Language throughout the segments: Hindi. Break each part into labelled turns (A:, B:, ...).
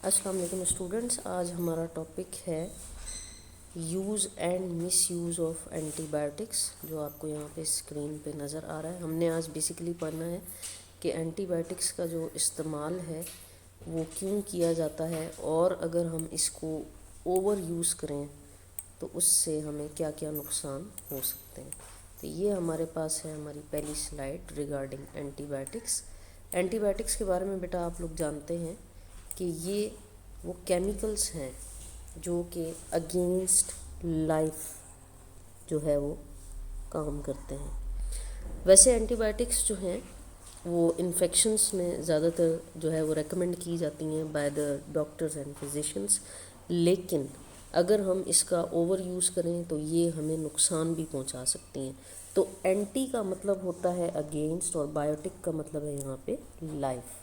A: अस्सलाम वालेकुम स्टूडेंट्स। आज हमारा टॉपिक है use and miss use of antibiotics, जो आपको यहाँ पे स्क्रीन पे नज़र आ रहा है। हमने आज बेसिकली पढ़ना है कि एंटीबायोटिक्स का जो इस्तेमाल है वो क्यों किया जाता है, और अगर हम इसको ओवर यूज़ करें तो उससे हमें क्या क्या नुकसान हो सकते हैं। तो ये हमारे पास है हमारी पहली स्लाइड रिगार्डिंग एंटीबायोटिक्स। एंटीबायोटिक्स के बारे में बेटा आप लोग जानते हैं कि ये वो केमिकल्स हैं जो कि अगेंस्ट लाइफ जो है वो काम करते हैं। वैसे एंटीबायोटिक्स जो हैं वो इन्फेक्शंस में ज़्यादातर जो है वो रेकमेंड की जाती हैं by the doctors and physicians, लेकिन अगर हम इसका ओवर यूज़ करें तो ये हमें नुकसान भी पहुंचा सकती हैं। तो एंटी का मतलब होता है अगेंस्ट और बायोटिक का मतलब है यहाँ पे लाइफ।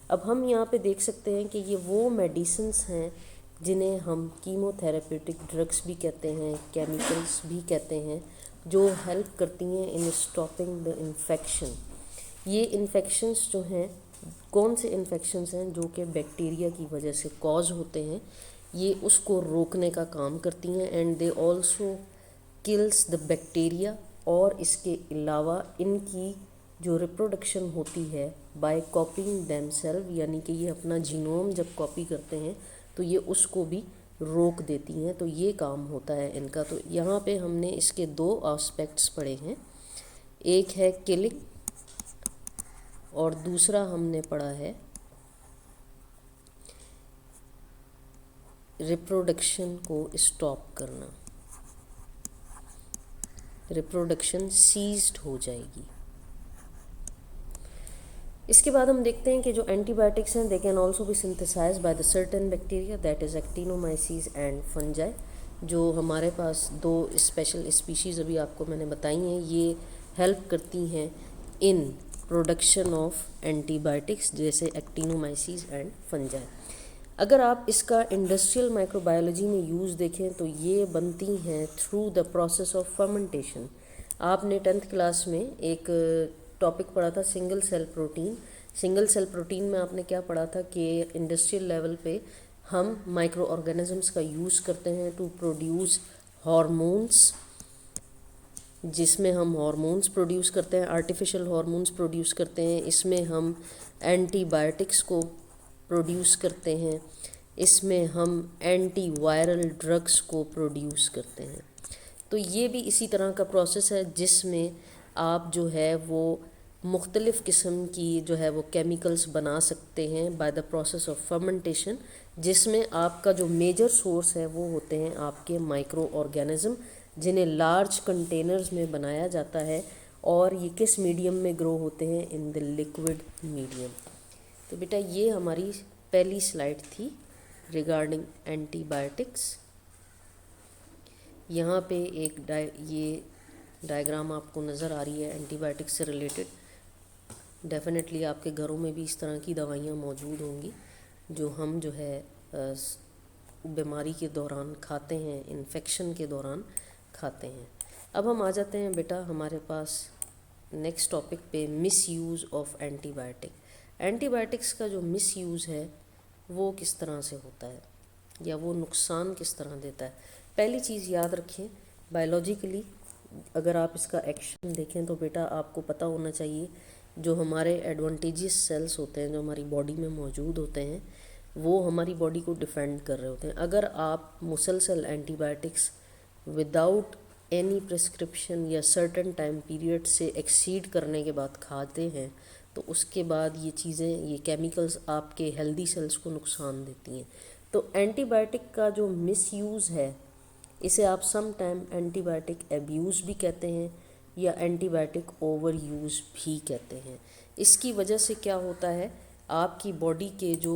A: अब हम यहाँ पे देख सकते हैं कि ये वो मेडिसिन्स हैं जिन्हें हम कीमोथेरेप्यूटिक ड्रग्स भी कहते हैं, केमिकल्स भी कहते हैं, जो हेल्प करती हैं इन स्टॉपिंग द इन्फेक्शन। ये इन्फेक्शंस जो हैं, कौन से इन्फेक्शंस हैं जो कि बैक्टीरिया की वजह से कॉज होते हैं, ये उसको रोकने का काम करती हैं। And they also kills the bacteria, और इसके अलावा इनकी जो रिप्रोडक्शन होती है बाय कॉपीइंग देमसेल्व, यानी कि ये अपना जीनोम जब कॉपी करते हैं तो ये उसको भी रोक देती हैं। तो ये काम होता है इनका। तो यहाँ पे हमने इसके दो एस्पेक्ट्स पढ़े हैं, एक है किलिंग और दूसरा हमने पढ़ा है रिप्रोडक्शन को स्टॉप करना। रिप्रोडक्शन सीज्ड हो जाएगी। इसके बाद हम देखते हैं कि जो एंटीबायोटिक्स हैं they can also be synthesised by the certain bacteria, that is actinomyces and fungi. जो हमारे पास दो स्पेशल स्पीशीज़ अभी आपको मैंने बताई हैं, ये हेल्प करती हैं इन प्रोडक्शन ऑफ एंटीबायोटिक्स, जैसे एक्टिनोमाइसीज एंड फंजाई। अगर आप इसका इंडस्ट्रियल माइक्रोबायोलॉजी में यूज़ देखें तो ये बनती हैं through the process of fermentation. आपने 10th क्लास में एक टॉपिक पढ़ा था single cell protein. Single cell protein में आपने क्या पढ़ा था कि इंडस्ट्रियल लेवल पे हम माइक्रो ऑर्गेनिजम्स का यूज़ करते हैं टू प्रोड्यूस हार्मोन्स, जिसमें हम हार्मोन्स प्रोड्यूस करते हैं, आर्टिफिशियल हार्मोन्स प्रोड्यूस करते हैं। इसमें हम एंटीबायोटिक्स को प्रोड्यूस करते हैं, इसमें हम एंटी वायरल ड्रग्स को प्रोड्यूस करते हैं। तो ये भी इसी तरह का प्रोसेस है जिसमें आप जो है वो मुख्तलिफ़ किस्म की जो है वो केमिकल्स बना सकते हैं by the process of fermentation, जिसमें आपका जो मेजर सोर्स है वो होते हैं आपके माइक्रो ऑर्गेनिज़म, जिन्हें लार्ज कंटेनर्स में बनाया जाता है। और ये किस मीडियम में ग्रो होते हैं? In the liquid medium. तो बेटा ये हमारी पहली स्लाइड थी रिगार्डिंग एंटीबायोटिक्स। यहाँ पे एक ये डायग्राम आपको नज़र आ रही है एंटीबायोटिक्स से रिलेटेड। डेफिनेटली आपके घरों में भी इस तरह की दवाइयाँ मौजूद होंगी जो हम जो है बीमारी के दौरान खाते हैं, इन्फेक्शन के दौरान खाते हैं। अब हम आ जाते हैं बेटा हमारे पास नेक्स्ट टॉपिक पे, miss use of antibiotic. Antibiotics का जो मिस यूज़ है वो किस तरह से होता है या वो नुकसान किस तरह देता है। पहली चीज़ याद रखें, बायोलॉजिकली अगर आप इसका एक्शन देखें तो बेटा आपको पता होना चाहिए जो हमारे एडवांटेजियस सेल्स होते हैं जो हमारी बॉडी में मौजूद होते हैं वो हमारी बॉडी को डिफेंड कर रहे होते हैं। अगर आप मुसलसल एंटीबायोटिक्स विदाउट एनी प्रिस्क्रिप्शन या सर्टेन टाइम पीरियड से एक्सीड करने के बाद खाते हैं तो उसके बाद ये चीज़ें, ये केमिकल्स आपके हेल्दी सेल्स को नुकसान देती हैं। तो एंटीबायोटिक का जो मिस यूज़ है इसे आप सम टाइम एंटीबायोटिक एब्यूज़ भी कहते हैं या एंटीबायोटिक ओवर यूज़ भी कहते हैं। इसकी वजह से क्या होता है, आपकी बॉडी के जो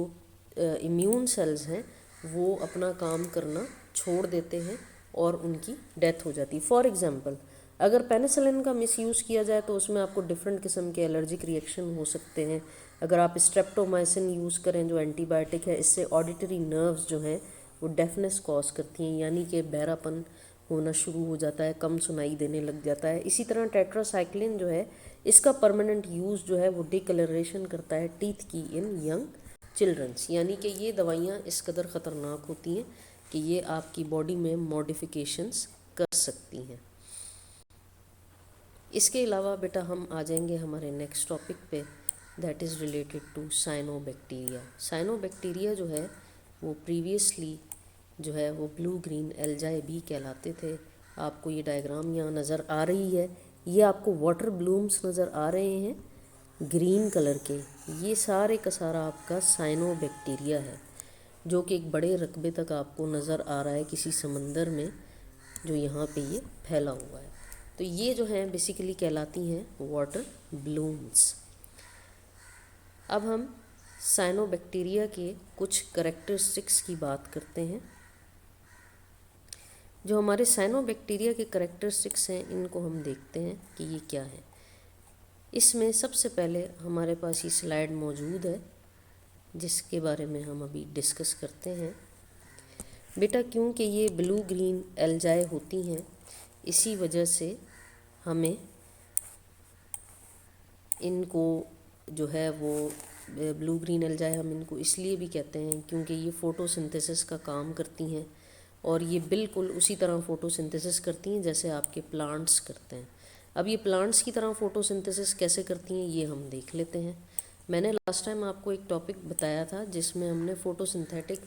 A: इम्यून सेल्स हैं वो अपना काम करना छोड़ देते हैं और उनकी डेथ हो जाती है। फॉर एग्ज़ाम्पल, अगर पेनिसिलिन का मिसयूज़ किया जाए तो उसमें आपको डिफरेंट किस्म के एलर्जिक रिएक्शन हो सकते हैं। अगर आप स्ट्रेप्टोमाइसिन यूज़ करें जो एंटीबायोटिक है, इससे ऑडिटरी नर्व्स जो हैं वो डेफनेस कॉज करती हैं, यानी कि बहरापन होना शुरू हो जाता है, कम सुनाई देने लग जाता है। इसी तरह टेट्रासाइक्लिन जो है इसका परमानेंट यूज़ जो है वो डिकलरेशन करता है टीथ की इन यंग चिल्ड्रंस, यानी कि ये दवाइयाँ इस कदर ख़तरनाक होती हैं कि ये आपकी बॉडी में मॉडिफिकेशंस कर सकती हैं। इसके अलावा बेटा हम आ जाएंगे हमारे नेक्स्ट टॉपिक पे, that is related to cyanobacteria. Cyanobacteria जो है वो प्रीवियसली जो है वो ब्लू ग्रीन एल्जाई बी कहलाते थे। आपको ये डायग्राम यहाँ नज़र आ रही है, ये आपको वाटर ब्लूम्स नज़र आ रहे हैं ग्रीन कलर के, ये सारे का सारा आपका साइनोबैक्टीरिया है, जो कि एक बड़े रकबे तक आपको नज़र आ रहा है किसी समंदर में, जो यहाँ पे ये फैला हुआ है। तो ये जो हैं बेसिकली कहलाती हैं वाटर ब्लूम्स। अब हम साइनोबैक्टीरिया के कुछ करेक्टरिस्टिक्स की बात करते हैं। जो हमारे साइनोबैक्टीरिया के करेक्टरिस्टिक्स हैं इनको हम देखते हैं कि ये क्या है। इसमें सबसे पहले हमारे पास ये स्लाइड मौजूद है जिसके बारे में हम अभी डिस्कस करते हैं। बेटा क्योंकि ये ब्लू ग्रीन एल्जाई होती हैं, इसी वजह से हमें इनको जो है वो ब्लू ग्रीन एल्जाई हम इनको इसलिए भी कहते हैं क्योंकि ये फ़ोटोसिंथेसिस का काम करती हैं, और ये बिल्कुल उसी तरह फ़ोटोसिंथेसिस करती हैं जैसे आपके प्लांट्स करते हैं। अब ये प्लांट्स की तरह फ़ोटोसिंथेसिस कैसे करती हैं ये हम देख लेते हैं। मैंने लास्ट टाइम आपको एक टॉपिक बताया था जिसमें हमने फ़ोटोसिंथेटिक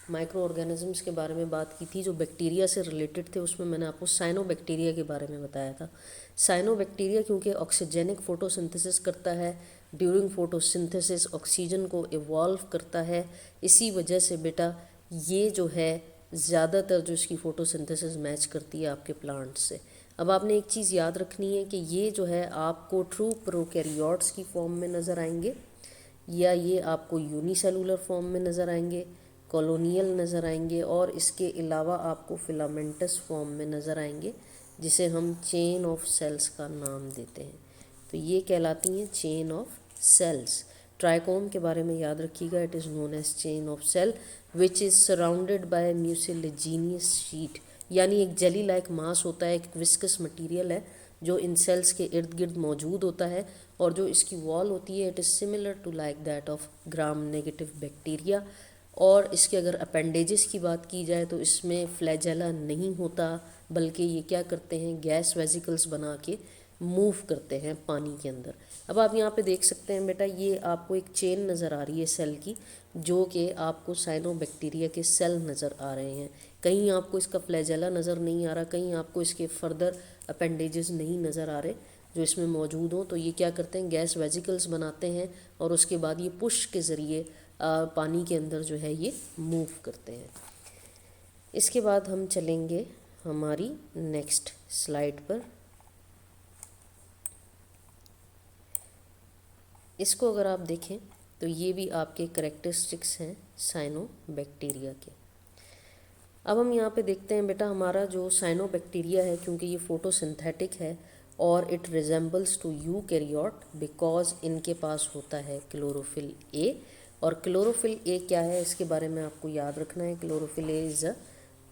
A: माइक्रो ऑर्गेनिजम्स के बारे में बात की थी जो बैक्टीरिया से रिलेटेड थे। उसमें मैंने आपको साइनोबैक्टीरिया के बारे में बताया था। साइनोबैक्टीरिया क्योंकि ऑक्सीजेनिक फ़ोटोसिंथेसिस करता है, ड्यूरिंग फ़ोटोसिंथेसिस ऑक्सीजन को इवॉल्व करता है, इसी वजह से बेटा ये जो है ज़्यादातर जो इसकी फ़ोटोसिंथेसिस मैच करती है आपके प्लांट से। अब आपने एक चीज़ याद रखनी है कि ये जो है आपको ट्रू प्रोकैरियोट्स की फॉर्म में नज़र आएंगे, या ये आपको यूनिसेलुलर फॉर्म में नज़र आएंगे, कॉलोनियल नज़र आएंगे, और इसके अलावा आपको फिलामेंटस फॉर्म में नज़र आएंगे जिसे हम चेन ऑफ सेल्स का नाम देते हैं। तो ये कहलाती हैं चेन ऑफ सेल्स। ट्राइकोम के बारे में याद रखिएगा, it is known as chain of cell which is surrounded by mucilaginous sheath, यानी एक जेली लाइक मास होता है, एक विस्कस मटेरियल है जो इन सेल्स के इर्द गिर्द मौजूद होता है, और जो इसकी वॉल होती है it is similar to like that of gram negative bacteria. और इसके अगर अपेंडेजेस की बात की जाए तो इसमें फ्लैजेला नहीं होता, बल्कि ये क्या करते हैं गैस वेसिकल्स बना के मूव करते हैं पानी के अंदर। अब आप यहाँ पे देख सकते हैं बेटा ये आपको एक चेन नज़र आ रही है सेल की, जो कि आपको साइनोबैक्टीरिया के सेल नज़र आ रहे हैं। कहीं आपको इसका फ्लैजेला नज़र नहीं आ रहा, कहीं आपको इसके फर्दर अपेंडेजेस नहीं नज़र आ रहे जो इसमें मौजूद हों। तो ये क्या करते हैं गैस वेसिकल्स बनाते हैं और उसके बाद ये पुश के ज़रिए पानी के अंदर जो है ये मूव करते हैं। इसके बाद हम चलेंगे हमारी नेक्स्ट स्लाइड पर। इसको अगर आप देखें तो ये भी आपके करेक्टरिस्टिक्स हैं साइनोबैक्टीरिया के। अब हम यहाँ पे देखते हैं बेटा हमारा जो साइनोबैक्टीरिया है, क्योंकि ये फोटोसिंथेटिक है और it resembles to eukaryote because इनके पास होता है क्लोरोफिल ए। और क्लोरोफिल ए क्या है इसके बारे में आपको याद रखना है। Chlorophyll A is a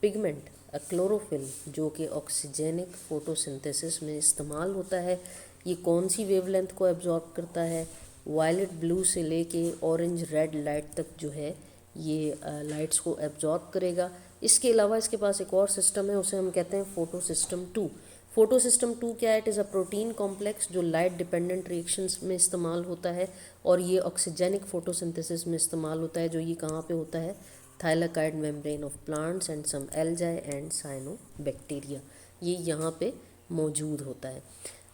A: pigment, a chlorophyll, जो कि ऑक्सीजेनिक फोटोसिंथेसिस में इस्तेमाल होता है। ये कौन सी वेवलेंथ को एब्जॉर्ब करता है, वायलेट ब्लू से लेके ऑरेंज रेड लाइट तक जो है ये लाइट्स को एब्जॉर्ब करेगा। इसके अलावा इसके पास एक और सिस्टम है, उसे हम कहते हैं फोटोसिस्टम 2। फोटोसिस्टम 2 क्या है, it is a protein complex जो लाइट डिपेंडेंट रिएक्शंस में इस्तेमाल होता है, और ये ऑक्सीजेनिक फोटोसिंथेसिस में इस्तेमाल होता है, जो ये कहाँ पे होता है thylakoid membrane of plants and some algae and cyanobacteria, ये यहाँ पे मौजूद होता है।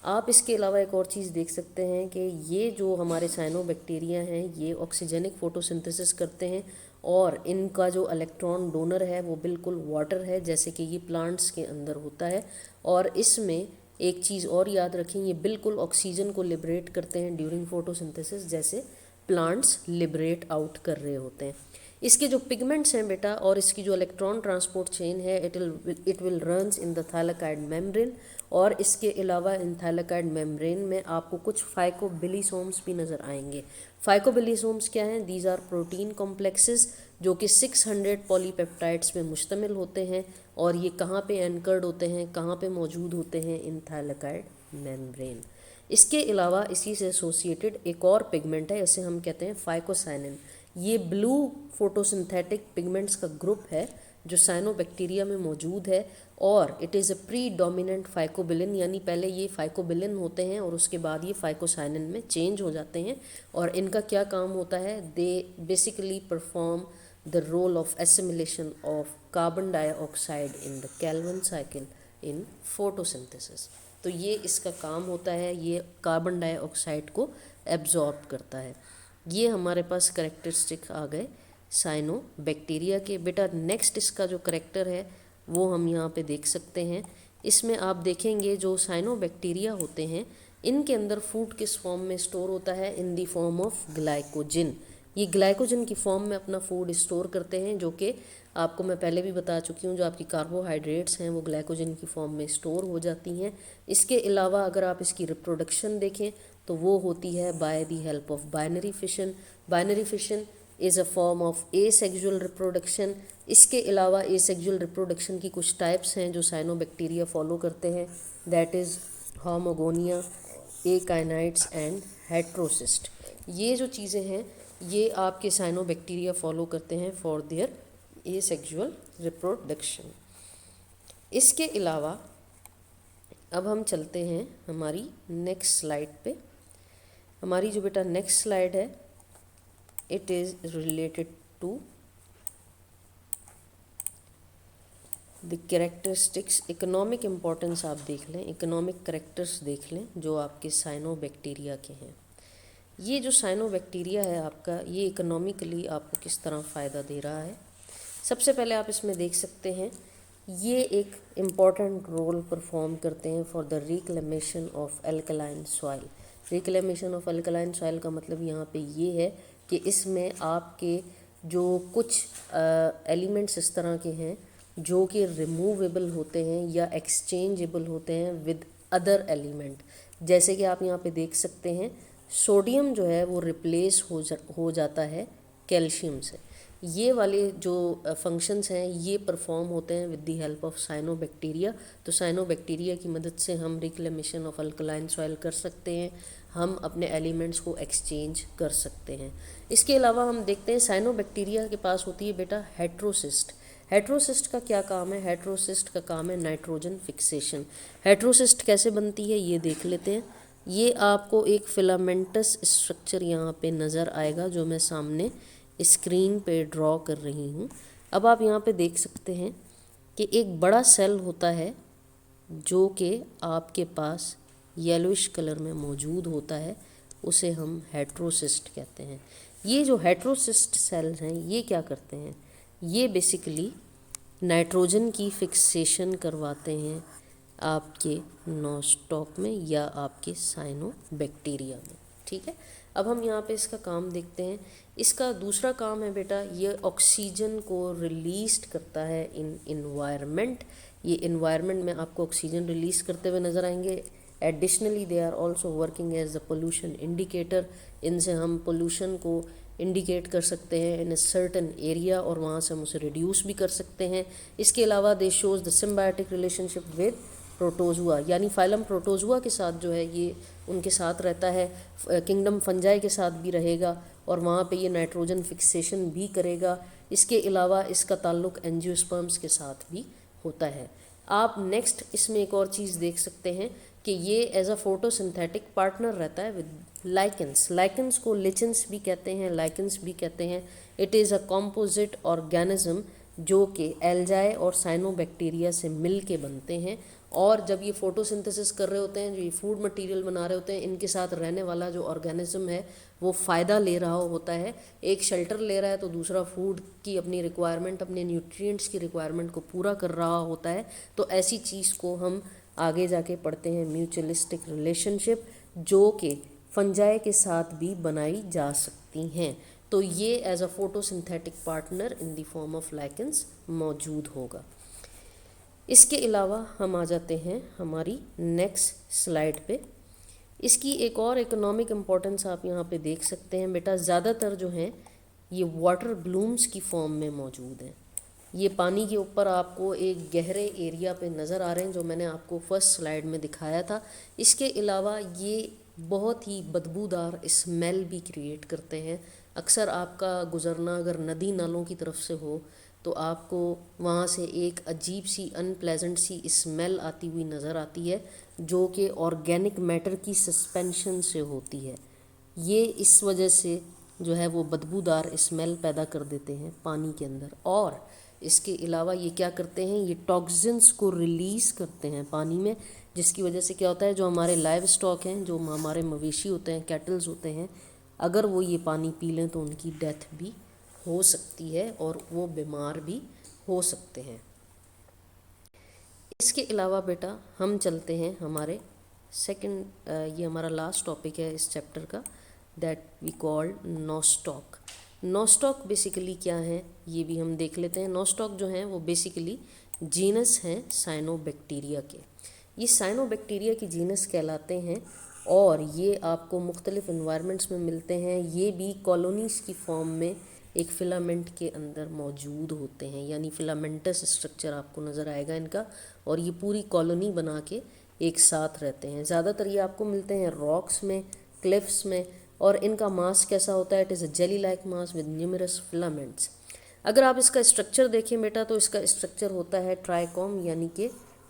A: आप इसके अलावा एक और चीज़ देख सकते हैं कि ये जो हमारे साइनोबैक्टीरिया हैं ये ऑक्सीजेनिक फोटोसिंथेसिस करते हैं, और इनका जो इलेक्ट्रॉन डोनर है वो बिल्कुल वाटर है, जैसे कि ये प्लांट्स के अंदर होता है। और इसमें एक चीज़ और याद रखें, ये बिल्कुल ऑक्सीजन को लिबरेट करते हैं ड्यूरिंग फोटोसिंथेसिस, जैसे प्लांट्स लिबरेट आउट कर रहे होते हैं। इसके जो पिगमेंट्स हैं बेटा और इसकी जो इलेक्ट्रॉन ट्रांसपोर्ट चेन है it will runs in the thylakoid membrane, और इसके अलावा इन थाइलाकाइड मेम्ब्रेन में आपको कुछ फाइकोबिलिसोम्स भी नज़र आएंगे। फाइकोबिलिसोम्स क्या हैं, दीज आर प्रोटीन कॉम्प्लेक्सेस जो कि 600 पॉलीपेप्टाइड्स पे मुश्तमिल होते हैं, और ये कहाँ पे एंकर्ड होते हैं, कहाँ पे मौजूद होते हैं, इन थाइलाकाइड मेम्ब्रेन। इसके अलावा इसी से एसोसिएटेड एक और पिगमेंट है, इसे हम कहते हैं फाइकोसाइनिन। ये ब्लू फोटोसिंथेटिक पिगमेंट्स का ग्रुप है जो साइनोबैक्टीरिया में मौजूद है, और it is a predominant phycobilin, यानी पहले ये फाइकोबिलिन होते हैं और उसके बाद ये फाइकोसाइनिन में चेंज हो जाते हैं। और इनका क्या काम होता है, they basically perform the role of assimilation of carbon dioxide in the Calvin cycle in photosynthesis. तो ये इसका काम होता है, ये कार्बन डाइऑक्साइड को एब्जॉर्ब करता है। ये हमारे पास करेक्टरिस्टिक आ गए साइनोबैक्टीरिया के। बेटा नेक्स्ट इसका जो करेक्टर है वो हम यहाँ पे देख सकते हैं। इसमें आप देखेंगे जो साइनोबैक्टीरिया होते हैं इनके अंदर फूड किस फॉर्म में स्टोर होता है, इन दी फॉर्म ऑफ ग्लाइकोजन। ये ग्लाइकोजन की फॉर्म में अपना फूड स्टोर करते हैं, जो कि आपको मैं पहले भी बता चुकी हूँ, जो आपकी कार्बोहाइड्रेट्स हैं वो ग्लाइकोजन की फॉर्म में स्टोर हो जाती हैं। इसके अलावा अगर आप इसकी रिप्रोडक्शन देखें तो वो होती है by the help of binary fission. Binary fission is a form of asexual reproduction. इसके अलावा एसेक्सुअल रिप्रोडक्शन की कुछ टाइप्स हैं जो साइनोबैक्टीरिया फॉलो करते हैं, दैट इज़ होमोगोनिया, एकाइनाइट्स एंड हेट्रोसिस्ट। ये जो चीज़ें हैं ये आपके साइनोबैक्टीरिया फॉलो करते हैं फॉर देयर एसेक्सुअल रिप्रोडक्शन। इसके अलावा अब हम चलते हैं हमारी नेक्स्ट स्लाइड पे। हमारी जो बेटा नेक्स्ट स्लाइड है it is related to the characteristics. Economic importance आप देख लें, इकोनॉमिक करेक्टर्स देख लें जो आपके साइनोबैक्टीरिया के हैं। ये जो साइनोबैक्टीरिया है आपका, ये इकोनॉमिकली आपको किस तरह फ़ायदा दे रहा है। सबसे पहले आप इसमें देख सकते हैं ये एक इम्पॉर्टेंट रोल परफॉर्म करते हैं for the reclamation of alkaline soil. Reclamation of alkaline soil का मतलब यहाँ पे ये है कि इसमें आपके जो कुछ एलिमेंट्स इस तरह के हैं जो कि रिमूवेबल होते हैं या एक्सचेंजेबल होते हैं विद अदर एलिमेंट। जैसे कि आप यहाँ पे देख सकते हैं सोडियम जो है वो रिप्लेस हो जाता है कैल्शियम से। ये वाले जो फंक्शंस हैं ये परफॉर्म होते हैं with the help of cyanobacteria. तो साइनोबैक्टीरिया की मदद से हम रिक्लेमेशन ऑफ अल्कलाइन सॉइल कर सकते हैं, हम अपने एलिमेंट्स को एक्सचेंज कर सकते हैं। इसके अलावा हम देखते हैं साइनोबैक्टीरिया के पास होती है बेटा हेट्रोसिस्ट। हेट्रोसिस्ट का क्या काम है, हेट्रोसिस्ट का काम है नाइट्रोजन फिक्सेशन। हेट्रोसिस्ट कैसे बनती है ये देख लेते हैं। ये आपको एक फिलामेंटस स्ट्रक्चर यहाँ पे नज़र आएगा जो मैं सामने स्क्रीन पे ड्रॉ कर रही हूँ। अब आप यहाँ पे देख सकते हैं कि एक बड़ा सेल होता है जो कि आपके पास येलोइश कलर में मौजूद होता है, उसे हम हेट्रोसिस्ट कहते हैं। ये जो हेट्रोसिस्ट सेल्स हैं ये क्या करते हैं, ये बेसिकली नाइट्रोजन की फिक्सेशन करवाते हैं आपके नोस्टॉक में या आपके साइनोबैक्टीरिया में। ठीक है, अब हम यहाँ पे इसका काम देखते हैं। इसका दूसरा काम है बेटा, ये ऑक्सीजन को रिलीज करता है इन इन्वायरमेंट। ये इन्वायरमेंट में आपको ऑक्सीजन रिलीज़ करते हुए नज़र आएंगे। Additionally they are also working as the pollution indicator. इनसे हम पोल्यूशन को इंडिकेट कर सकते हैं इन ए सर्टन एरिया और वहाँ से हम उसे रिड्यूस भी कर सकते हैं। इसके अलावा they shows the symbiotic relationship with protozoa, यानी फाइलम प्रोटोजुआ के साथ जो है ये उनके साथ रहता है, किंगडम फंजाई के साथ भी रहेगा और वहाँ पे ये नाइट्रोजन फिक्सेशन भी करेगा। इसके अलावा इसका ताल्लुक एंजियोस्पर्म्स के साथ भी होता है। आप नेक्स्ट इसमें एक और चीज़ देख सकते हैं कि ये एज अ फोटोसिंथेटिक पार्टनर रहता है विद लाइकेंस। लाइकेंस को लिचेंस भी कहते हैं, लाइकेंस भी कहते हैं। It is a composite organism जो कि एल्जाई और साइनोबैक्टीरिया से मिल के बनते हैं, और जब ये फोटोसिंथेसिस कर रहे होते हैं, जो ये फूड मटेरियल बना रहे होते हैं, इनके साथ रहने वाला जो ऑर्गेनिज्म है वो फ़ायदा ले रहा होता है। एक शेल्टर ले रहा है तो दूसरा फूड की अपनी रिक्वायरमेंट, अपने न्यूट्रिएंट्स की रिक्वायरमेंट को पूरा कर रहा होता है। तो ऐसी चीज़ को हम आगे जाके पढ़ते हैं म्यूचुअलिस्टिक रिलेशनशिप, जो कि फंजाई के साथ भी बनाई जा सकती हैं। तो ये as a photosynthetic partner in the form of lichens मौजूद होगा। इसके अलावा हम आ जाते हैं हमारी नेक्स्ट स्लाइड पे। इसकी एक और इकोनॉमिक इम्पोर्टेंस आप यहाँ पे देख सकते हैं बेटा। ज़्यादातर जो हैं ये वाटर ब्लूम्स की फॉर्म में मौजूद हैं। ये पानी के ऊपर आपको एक गहरे एरिया पे नज़र आ रहे हैं जो मैंने आपको फर्स्ट स्लाइड में दिखाया था। इसके अलावा ये बहुत ही बदबूदार स्मेल भी क्रिएट करते हैं अक्सर आपका गुज़रना अगर नदी नालों की तरफ से हो तो आपको वहाँ से एक अजीब सी अनप्लेजेंट सी स्मेल आती हुई नज़र आती है, जो कि ऑर्गेनिक मैटर की सस्पेंशन से होती है। ये इस वजह से जो है वो बदबूदार स्मेल पैदा कर देते हैं पानी के अंदर। और इसके अलावा ये क्या करते हैं, ये टॉक्सिन्स को रिलीज़ करते हैं पानी में, जिसकी वजह से क्या होता है, जो हमारे लाइव स्टॉक हैं, जो हमारे मवेशी होते हैं, कैटल्स होते हैं, अगर वो ये पानी पी लें तो उनकी डेथ भी हो सकती है और वो बीमार भी हो सकते हैं। इसके अलावा बेटा हम चलते हैं हमारे सेकंड, ये हमारा लास्ट टॉपिक है इस चैप्टर का, that we called Nostoc. Nostoc basically क्या है ये भी हम देख लेते हैं। नोस्टॉक जो हैं वो बेसिकली जीनस हैं साइनोबैक्टीरिया के। ये साइनोबैक्टीरिया की जीनस कहलाते हैं और ये आपको मुख्तलिफ इन्वायरमेंट्स में मिलते हैं। ये भी कॉलोनीज़ की फॉर्म में एक फिलामेंट के अंदर मौजूद होते हैं, यानी फिलामेंटस स्ट्रक्चर आपको नज़र आएगा इनका, और ये पूरी कॉलोनी बना के एक साथ रहते हैं। ज़्यादातर ये आपको मिलते हैं रॉक्स में, क्लिफ्स में, और इनका मास कैसा होता है, it is a jelly like mass with numerous filaments. अगर आप इसका स्ट्रक्चर देखें बेटा तो इसका स्ट्रक्चर होता है ट्राइकॉम, यानी कि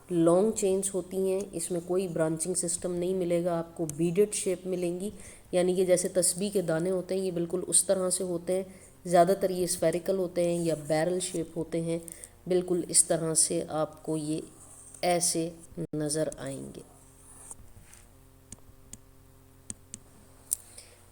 A: लॉन्ग चेन्स होती हैं। इसमें कोई ब्रांचिंग सिस्टम नहीं मिलेगा आपको, बीडेड शेप मिलेंगी, यानी कि जैसे तस्बीह के दाने होते हैं ये बिल्कुल उस तरह से होते हैं। ज़्यादातर ये स्फेरिकल होते हैं या बैरल शेप होते हैं, बिल्कुल इस तरह से आपको ये ऐसे नज़र आएंगे।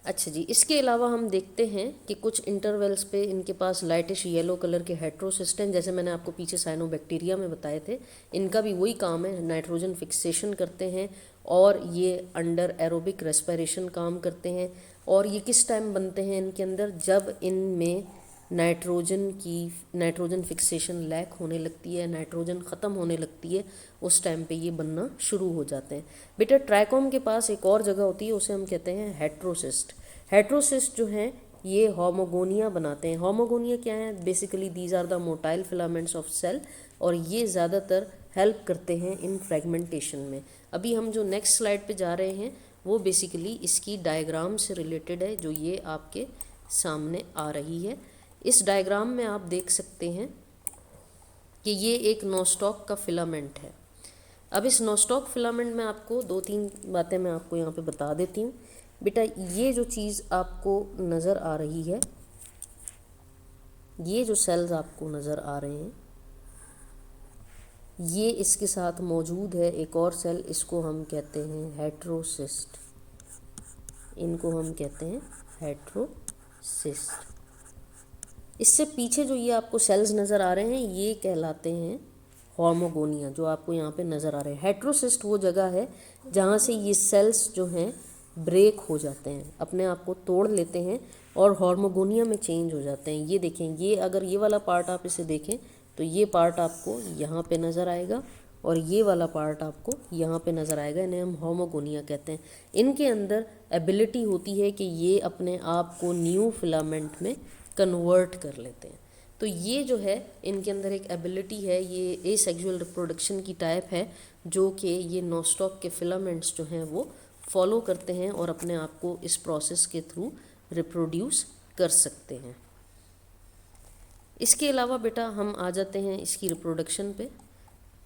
A: अच्छा जी, इसके अलावा हम देखते हैं कि कुछ इंटरवल्स पे इनके पास लाइटिश येलो कलर के हेट्रोसिस्ट हैं, जैसे मैंने आपको पीछे साइनोबैक्टीरिया में बताए थे। इनका भी वही काम है, नाइट्रोजन फिक्सेशन करते हैं और ये अंडर एरोबिक रेस्पिरेशन काम करते हैं। और ये किस टाइम बनते हैं इनके अंदर, जब इनमें नाइट्रोजन फिक्सेशन लैक होने लगती है, नाइट्रोजन ख़त्म होने लगती है, उस टाइम पे ये बनना शुरू हो जाते हैं। बेटा ट्राइकोम के पास एक और जगह होती है, उसे हम कहते हैं हेट्रोसिस्ट। हेट्रोसिस्ट जो हैं ये होमोगोनिया बनाते हैं। होमोगोनिया क्या है, basically these are the motile filaments of cell, और ये ज़्यादातर हेल्प करते हैं इन फ्रेगमेंटेशन में। अभी हम जो नेक्स्ट स्लाइड पे जा रहे हैं वो बेसिकली इसकी डायग्राम से रिलेटेड है, जो ये आपके सामने आ रही है। इस डायग्राम में आप देख सकते हैं कि ये एक नोस्टॉक का फिलामेंट है। अब इस नोस्टॉक फिलामेंट में आपको दो तीन बातें मैं आपको यहाँ पे बता देती हूँ। बेटा ये जो चीज़ आपको नज़र आ रही है, ये जो सेल्स आपको नज़र आ रहे हैं, ये इसके साथ मौजूद है एक और सेल, इसको हम कहते हैं हेट्रोसिस्ट। इनको हम कहते हैं हेट्रोसिस्ट। इससे पीछे जो ये आपको सेल्स नज़र आ रहे हैं ये कहलाते हैं होमोगोनिया, जो आपको यहाँ पे नज़र आ रहे हैं। हेट्रोसिस्ट वो जगह है जहाँ से ये सेल्स जो हैं ब्रेक हो जाते हैं, अपने आप को तोड़ लेते हैं और होमोगोनिया में चेंज हो जाते हैं। ये देखें, ये अगर ये वाला पार्ट आप इसे देखें तो ये पार्ट आपको यहाँ पे नज़र आएगा और ये वाला पार्ट आपको यहाँ पे नज़र आएगा। इन्हें हम होमोगोनिया कहते हैं। इनके अंदर एबिलिटी होती है कि ये अपने आप को न्यू फिलामेंट में कन्वर्ट कर लेते हैं। तो ये जो है इनके अंदर एक एबिलिटी है, ये एसेक्सुअल रिप्रोडक्शन की टाइप है, जो कि ये नोस्टॉक के फिलामेंट्स जो हैं वो फॉलो करते हैं और अपने आप को इस प्रोसेस के थ्रू रिप्रोड्यूस कर सकते हैं। इसके अलावा बेटा हम आ जाते हैं इसकी रिप्रोडक्शन पे,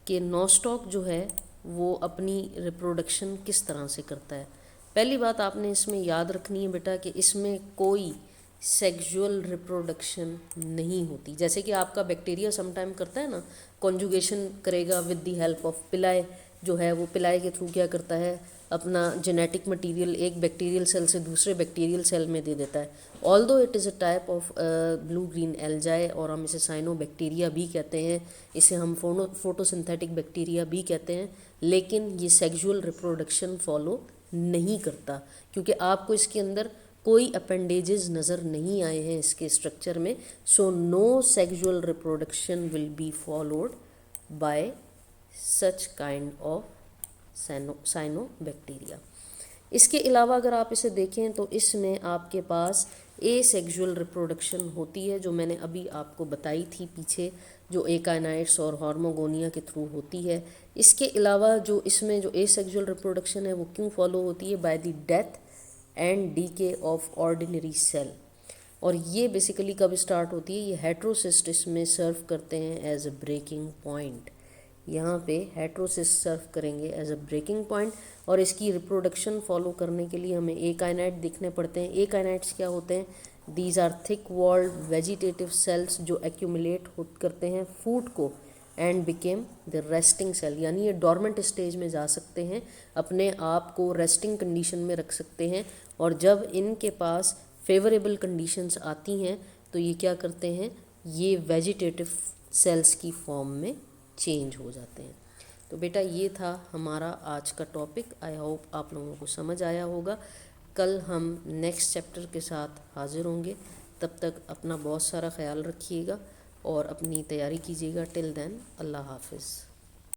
A: कि नोस्टॉक जो है वो अपनी रिप्रोडक्शन किस तरह से करता है। पहली बात आपने इसमें याद रखनी है बेटा कि इसमें कोई सेक्सुअल रिप्रोडक्शन नहीं होती। जैसे कि आपका बैक्टीरिया समटाइम करता है ना, कॉन्जुगेशन करेगा विद द हेल्प ऑफ पिलाए, जो है वो पिलाए के थ्रू क्या करता है, अपना जेनेटिक मटेरियल एक बैक्टीरियल सेल से दूसरे बैक्टीरियल सेल में दे देता है। Although it is a type of blue green algae, और हम इसे साइनोबैक्टीरिया भी कहते हैं, इसे हम फोटोसिंथेटिक बैक्टीरिया भी कहते हैं, लेकिन ये सेक्सुअल रिप्रोडक्शन फॉलो नहीं करता, क्योंकि आपको इसके अंदर कोई अपेंडेजेस नज़र नहीं आए हैं इसके स्ट्रक्चर में। So no sexual reproduction will be followed by such kind of cyanobacteria. इसके अलावा अगर आप इसे देखें तो इसमें आपके पास एसेक्सुअल रिप्रोडक्शन होती है, जो मैंने अभी आपको बताई थी पीछे, जो एकाइनाइट्स और हार्मोगोनिया के थ्रू होती है। इसके अलावा जो इसमें जो एसेक्सुअल रिप्रोडक्शन है वो क्यों फॉलो होती है, by the death and decay of ordinary cell. और ये बेसिकली कब स्टार्ट होती है, ये हेट्रोसिस्ट इसमें सर्व करते हैं एज अ ब्रेकिंग पॉइंट। यहाँ पे हेट्रोसिस्ट सर्व करेंगे एज अ ब्रेकिंग पॉइंट, और इसकी रिप्रोडक्शन फॉलो करने के लिए हमें एकाइनाइट दिखने पड़ते हैं। एकाइनाइट्स क्या होते हैं, these are thick walled vegetative cells जो एक्यूमुलेट करते हैं फूड को and became the resting cell, यानी ये डॉर्मेंट स्टेज में जा सकते हैं, अपने आप को रेस्टिंग कंडीशन में रख सकते हैं, और जब इनके पास फेवरेबल कंडीशंस आती हैं तो ये क्या करते हैं, ये वेजिटेटिव सेल्स की फॉर्म में चेंज हो जाते हैं। तो बेटा ये था हमारा आज का टॉपिक। आई होप आप लोगों को समझ आया होगा। कल हम नेक्स्ट चैप्टर के साथ हाजिर होंगे। तब तक अपना बहुत सारा ख्याल रखिएगा और अपनी तैयारी कीजिएगा। टिल देन, अल्लाह हाफिज़।